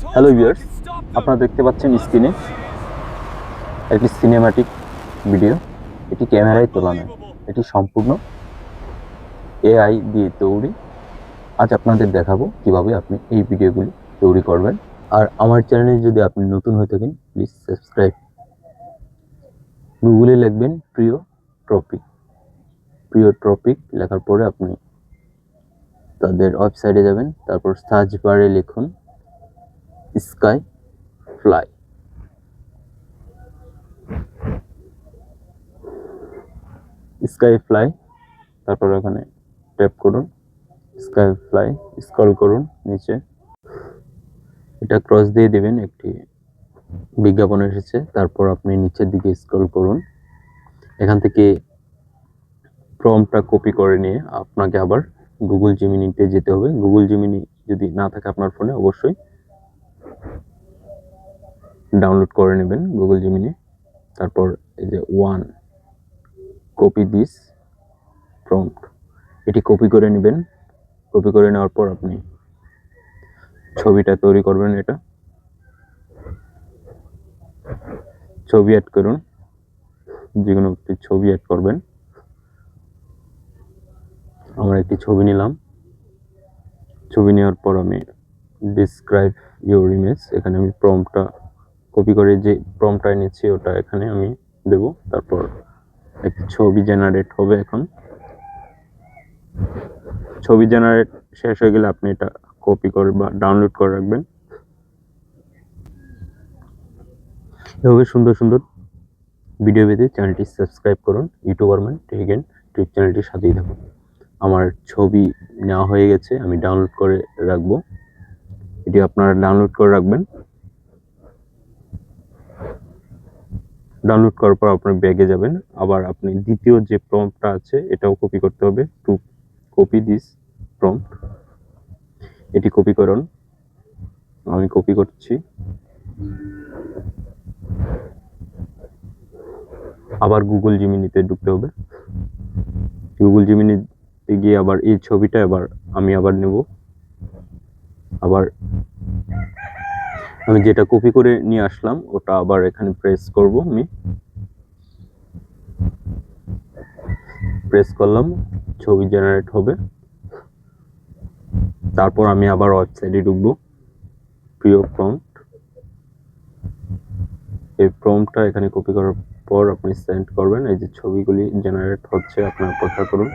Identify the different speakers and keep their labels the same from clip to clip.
Speaker 1: Hello viewers, আপনারা দেখতে পাচ্ছেন স্ক্রিনে একটি সিনেম্যাটিক ভিডিও। এটি ক্যামেরায় তোলা নয়, এটি সম্পূর্ণ এআই দিয়ে তৈরি। আজ আপনাদের দেখাবো কিভাবে আপনি এই ভিডিওগুলি তৈরি করবেন। আর আমার চ্যানেলে যদি আপনি নতুন হয়ে থাকেন, প্লিজ সাবস্ক্রাইব। গুগলে লিখবেন প্রিয় টপিক লেখার পরে আপনি তাদের ওয়েবসাইটে যাবেন। তারপর সার্চ বারে লিখুন স্কাই ফ্লাই। তারপর ওখানে ট্যাপ করুন স্কাই ফ্লাই, স্ক্রল করুন নিচে, এটা ক্রস দিয়ে দিবেন, একটি বিজ্ঞাপন এসেছে। তারপর আপনি নিচের দিকে স্ক্রল করুন, এখান থেকে প্রম্পটটা কপি করে নিয়ে আপনাকে আবার গুগল জিমিনিতে যেতে হবে। গুগল জিমিনি যদি না থাকে আপনার ফোনে, অবশ্যই ডাউনলোড করে নেবেন গুগল জিমিনি। তারপর এই যে কপি দিস প্রম্পট, এটি কপি করে নেবেন। কপি করে নেওয়ার পর আপনি ছবিটা তৈরি করবেন। এটা ছবি অ্যাড করুন, যে কোনো একটি ছবি অ্যাড করবেন। আমরা একটি ছবি নিলাম। ছবি নেওয়ার পর আমি ডিসক্রাইব ইউর ইমেজ, এখানে আমি প্রম্পটটা কপি করে যে প্রম্পটটা এনেছি ওটা এখানে আমি দেব। তারপর একটি ছবি জেনারেট হবে। এখন ছবি জেনারেট শেষ হয়ে গেলে আপনি এটা কপি করে বা ডাউনলোড করে রাখবেন। এভাবে সুন্দর সুন্দর ভিডিও পেতে চ্যানেলটি সাবস্ক্রাইব করুন। ইউটিউবার ম্যান টেক ইউটিউব চ্যানেলটির সাথেই থাকুন। আমার ছবি নেওয়া হয়ে গেছে, আমি ডাউনলোড করে রাখবো। এটি আপনারা ডাউনলোড করে রাখবেন। ডাউনলোড করার পর আপনার ব্যাগে যাবেন। আবার আপনি দ্বিতীয় যে প্রম্পটটা আছে এটাও কপি করতে হবে। টু কপি দিস প্রম্পট, এটি কপি করুন। আমি কপি করছি। আবার গুগল জিমিনিতে ঢুকতে হবে। গুগল জিমিনিতে গিয়ে আবার এই ছবিটা আমি আবার নেব। আবার আমি যেটা কপি করে নিয়ে আসলাম ওটা আবার এখানে প্রেস করব। আমি প্রেস করলাম, ছবি জেনারেট হবে। তারপর আমি আবার ওয়েবসাইটে ঢুকবো। প্রিয় প্রম্পট, এই প্রম্পটটা এখানে কপি করার পর আপনি সেন্ড করবেন। এই যে ছবিগুলি জেনারেট হচ্ছে, আপনার অপেক্ষা করুন।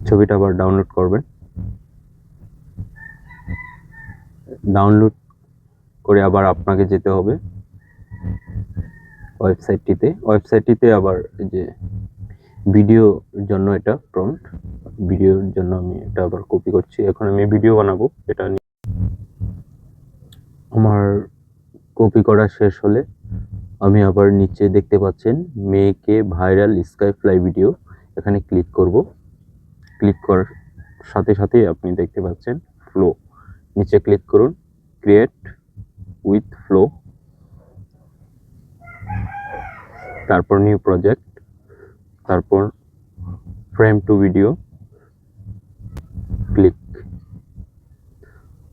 Speaker 1: ছবিটা আবার ডাউনলোড করবেন। ডাউনলোড করে আবার আপনাকে যেতে হবে ওয়েবসাইটটিতে আবার এই যে ভিডিওর জন্য এটা প্রম্পট, ভিডিওর জন্য আমি এটা আবার কপি করছি। এখন আমি ভিডিও বানাবো। এটা আমার কপি করা শেষ হলে আমি আবার নিচে দেখতে পাচ্ছেন make a viral sky fly video, এখানে ক্লিক করব। ক্লিক করার সাথে সাথে আপনি দেখতে পাচ্ছেন ফ্লো, নিচে ক্লিক করুন ক্রিয়েট উইথ ফ্লো, তারপর নিউ প্রজেক্ট, তারপর ফ্রেম টু ভিডিও ক্লিক।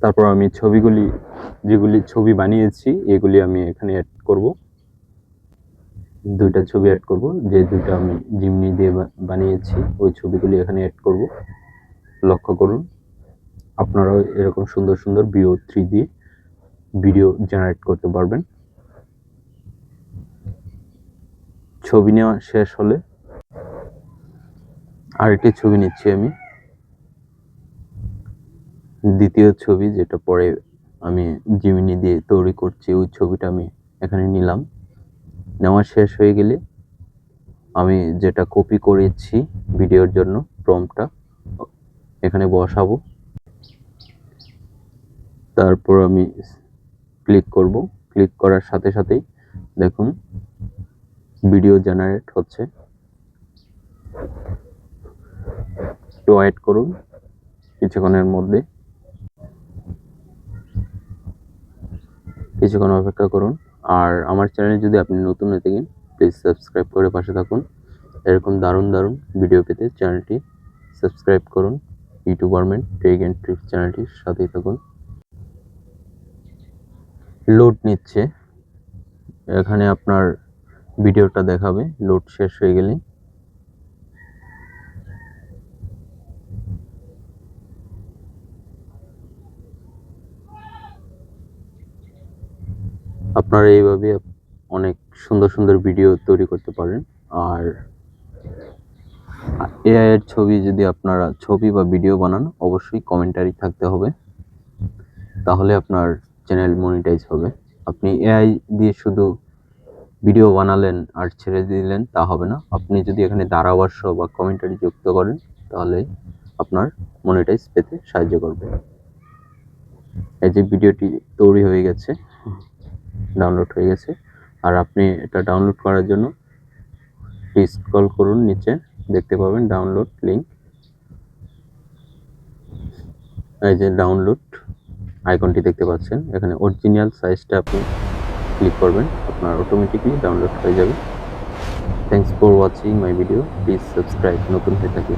Speaker 1: তারপর আমি যেগুলি ছবি বানিয়েছি এগুলি আমি এখানে অ্যাড করব। দুইটা ছবি অ্যাড করব, যে দুইটা আমি জিমনি দিয়ে বানিয়েছি ওই ছবিগুলি এখানে অ্যাড করব। লক্ষ্য করুন আপনারাও এরকম সুন্দর সুন্দর VO3 দিয়ে ভিডিও জেনারেট করতে পারবেন। ছবি নেওয়া শেষ হলে আরেকটি ছবি নিচ্ছি আমি, দ্বিতীয় ছবি যেটা পরে আমি জিমিনি দিয়ে তৈরি করছি ওই ছবিটা আমি এখানে নিলাম। নেওয়া শেষ হয়ে গেলে আমি যেটা কপি করেছি ভিডিওর জন্য প্রম্পটটা এখানে বসাবো। তারপর আমি ক্লিক করব। ক্লিক করার সাথে সাথেই দেখুন ভিডিও জেনারেট হচ্ছে। একটু ওয়েট করুন, কিছুক্ষণ অপেক্ষা করুন। আর আমার চ্যানেলে যদি আপনি নতুন হয়ে থাকেন, প্লিজ সাবস্ক্রাইব করে পাশে থাকুন। এরকম দারুণ দারুণ ভিডিও পেতে চ্যানেলটি সাবস্ক্রাইব করুন। ইউটিউবারমেন্ট টেক অ্যান্ড ট্রিপস চ্যানেলটির সাথেই থাকুন। লোড নিচ্ছে, এখানে আপনার ভিডিওটা দেখাবে লোড শেষ হয়ে গেলে। আপনারা এইভাবে অনেক সুন্দর সুন্দর ভিডিও তৈরি করতে পারেন। আর এআই এর ছবি যদি আপনারা ছবি বা ভিডিও বানান, অবশ্যই কমেন্টারি থাকতে হবে, তাহলে আপনার চ্যানেল মনিটাইজ হবে। আপনি এআই দিয়ে শুধু ভিডিও বানালেন আর ছেড়ে দিলেন তা হবে না। আপনি যদি এখানে ধারাভাষ্য বা কমেন্টারি যুক্ত করেন, তাহলে আপনার মনিটাইজ পেতে সাহায্য করবে। এই যে ভিডিওটি তৈরি হয়ে গেছে, ডাউনলোড হয়ে গেছে। আর আপনি এটা ডাউনলোড করার জন্য স্ক্রল করুন, নিচে দেখতে পাবেন ডাউনলোড লিংক। এই যে ডাউনলোড আইকনটি দেখতে পাচ্ছেন, এখানে অরিজিনাল সাইজটা আপনি ক্লিক করবেন, আপনার অটোমেটিকলি ডাউনলোড হয়ে যাবে। Thanks for watching my video, please subscribe নতুন হয়ে থাকলে।